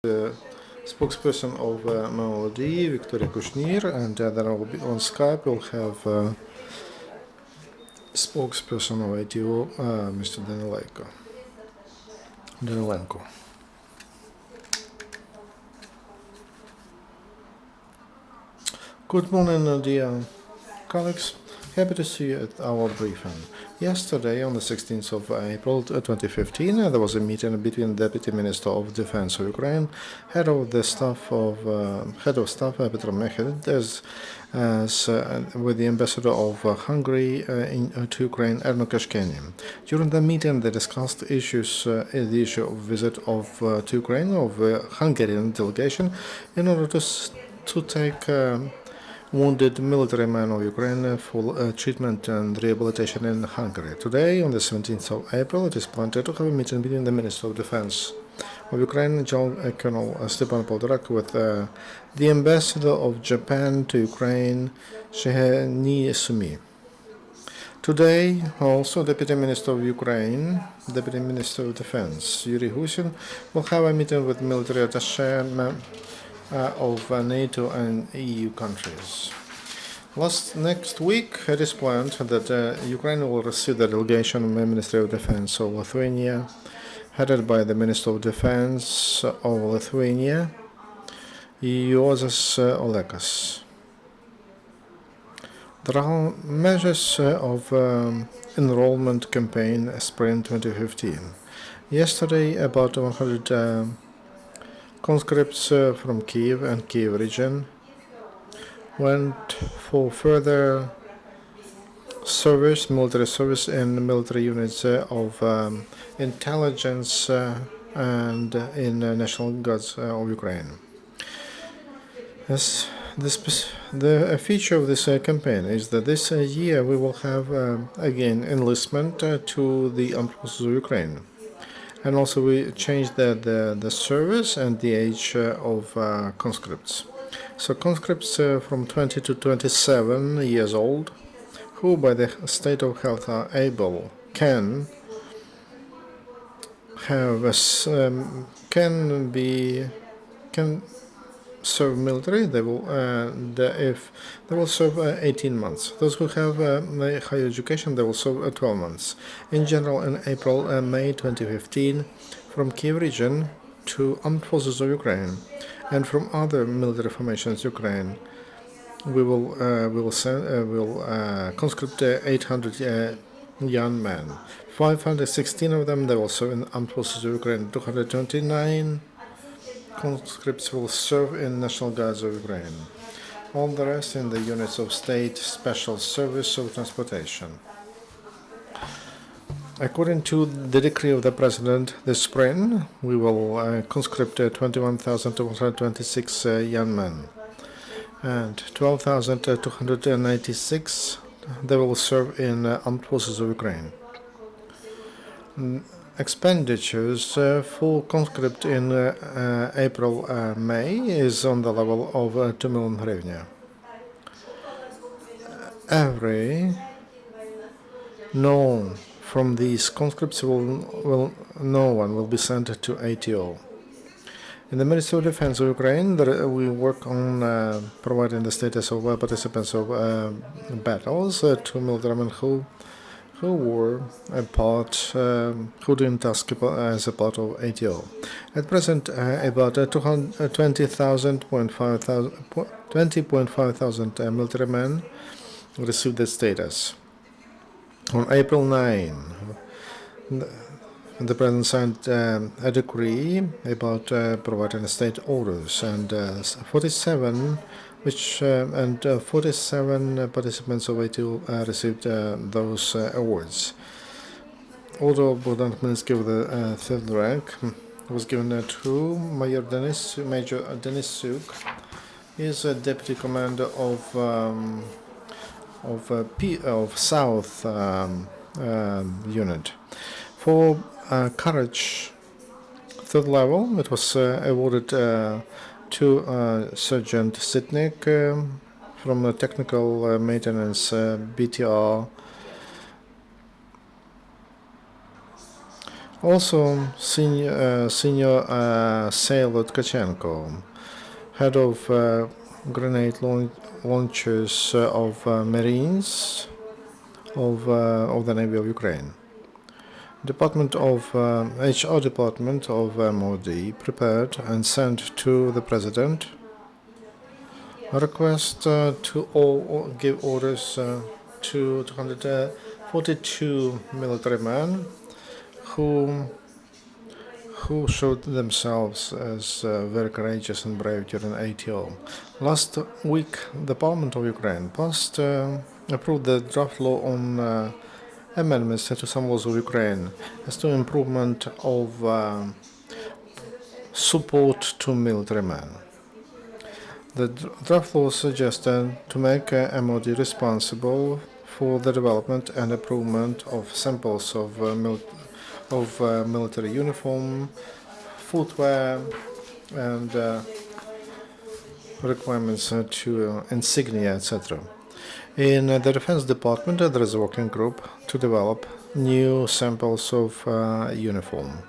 The spokesperson of Melody, Viktoria Kushnir, and then I will be on Skype. We'll have spokesperson of ATO, Mr. Danylenko. Good morning, dear colleagues. Happy to see you at our briefing. Yesterday, on the 16th of April 2015, there was a meeting between the Deputy Minister of Defense of Ukraine, Head of Staff Petro Mechid, with the Ambassador of Hungary to Ukraine, Erno Kashkeni. During the meeting, they discussed the issue of visit to Ukraine of Hungarian delegation in order to take wounded military men of Ukraine for treatment and rehabilitation in Hungary. Today, on the 17th of April, it is planned to have a meeting between the Minister of Defense of Ukraine, General Colonel Stepan Poltorak, with the Ambassador of Japan to Ukraine, Serhiy Danylenko. Today, also, Deputy Minister of Ukraine, Deputy Minister of Defense, Yuri Husin, will have a meeting with military attaché of NATO and EU countries. Next week, it is planned that Ukraine will receive the delegation of the Ministry of Defense of Lithuania, headed by the Minister of Defense of Lithuania, Juozas Olekas. There are measures of enrollment campaign spring 2015. Yesterday, about 100 conscripts from Kiev and Kiev region went for further service, military service in military units of intelligence and in National Guards of Ukraine. The feature of this campaign is that this year we will have again enlistment to the armed forces of Ukraine. And also we changed the service and the age of conscripts. So conscripts from 20 to 27 years old, who by the state of health are able, can serve military. They will serve 18 months. Those who have higher education, they will serve 12 months. In general, in April and May 2015, from Kiev region to armed forces of Ukraine and from other military formations Ukraine, we will conscript 800 young men. 516 of them they will serve in armed forces of Ukraine. 229 conscripts will serve in National Guards of Ukraine. All the rest in the units of state special service of transportation. According to the decree of the President this spring, we will conscript 21,226 young men, and 12,296 they will serve in armed forces of Ukraine. Expenditures for conscript in April-May is on the level of 2 million hryvnia. From these conscripts no one will be sent to ATO. In the Ministry of Defense of Ukraine, we work on providing the status of participants of battles to military men who were who didn't task as a part of ATO. At present, about 20.5 thousand military men received that status. On April 9, the President signed a decree about providing state orders, and 47 participants of ATO received those awards. Although Bogdan Khmelnytsky with the third rank was given to Major Denis Suk. He is a deputy commander of South unit. For courage, third level, it was awarded to Sergeant Sitnik from the Technical Maintenance BTR Also, senior sailor Tkachenko, head of grenade launchers of Marines of the Navy of Ukraine. HR Department of MOD prepared and sent to the President a request to give orders to 242 military men who showed themselves as very courageous and brave during ATO. Last week, the Parliament of Ukraine approved the draft law on amendments to some laws of Ukraine as to improvement of support to military men. The draft law suggested to make MOD responsible for the development and improvement of samples of military uniform, footwear, and requirements to insignia, etc. In the Defense Department, there is a working group to develop new samples of uniform.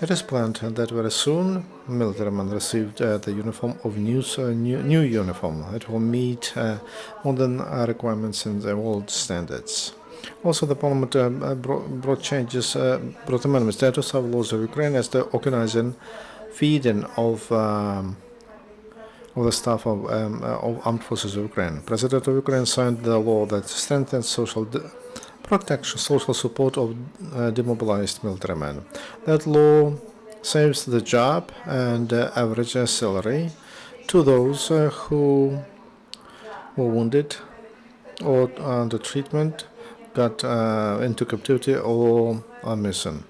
It is planned that very soon military men received the uniform of new uniform. It will meet modern requirements and world standards. Also, the Parliament brought amendments to some laws of Ukraine as to organizing feeding of the staff of armed forces of Ukraine. President of Ukraine signed the law that strengthens social support of demobilized military men. That law saves the job and average salary to those who were wounded or under treatment, got into captivity, or are missing.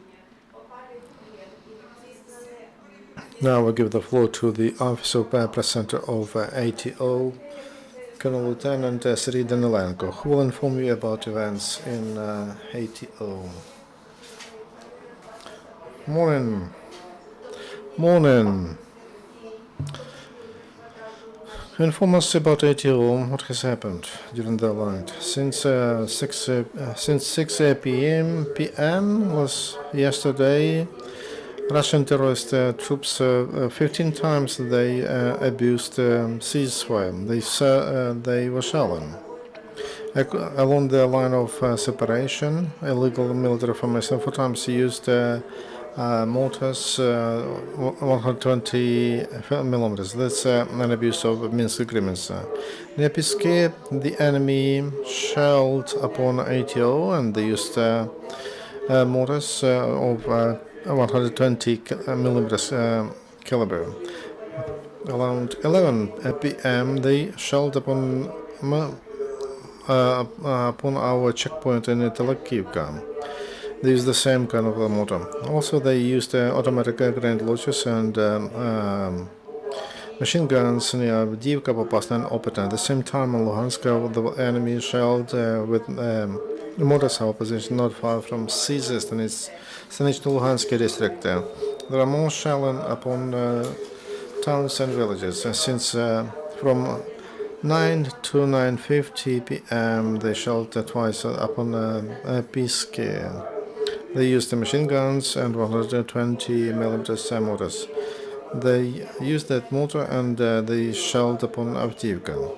Now I give the floor to the Officer of Press Center of ATO, Colonel Lieutenant Serhiy Danylenko, who will inform you about events in ATO. Morning. Inform us about ATO, what has happened during the night. Since 6 p.m. was yesterday, Russian terrorist troops 15 times they abused ceasefire. They were shelling along the line of separation. Illegal military formation 4 times used mortars 120 millimeters. That's an abuse of Minsk agreements. Near Piske, the enemy shelled upon ATO and they used mortars of 120 millimeters caliber. Around 11 p.m. they shelled upon our checkpoint in Telekivka. They used the same kind of mortar. Also, they used automatic grenade launchers and machine guns near Avdiivka, Popasna, and Opita. At the same time, in Luhansk, the enemy shelled with mortars our position not far from Sizes and its Stanично-Luhansk district. There are more shelling upon towns and villages. Since from 9 to 9:50 p.m. they shelled twice upon Piske. They used the machine guns and 120 millimeters mortars. They used that mortar and they shelled upon Avdiivka.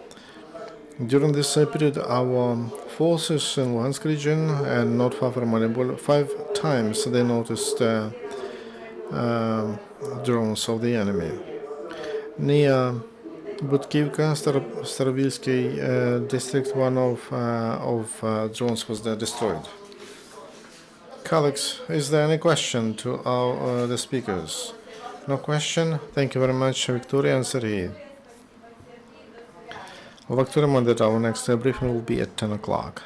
During this period, our forces in Luhansk region and not far from Mariupol, 5 times they noticed drones of the enemy. Near Budkivka, Starobilsky district, one of drones was destroyed. Colleagues, is there any question to the speakers? No question? Thank you very much, Viktoria and Serhiy. I'd like to remind that our next briefing will be at 10 o'clock.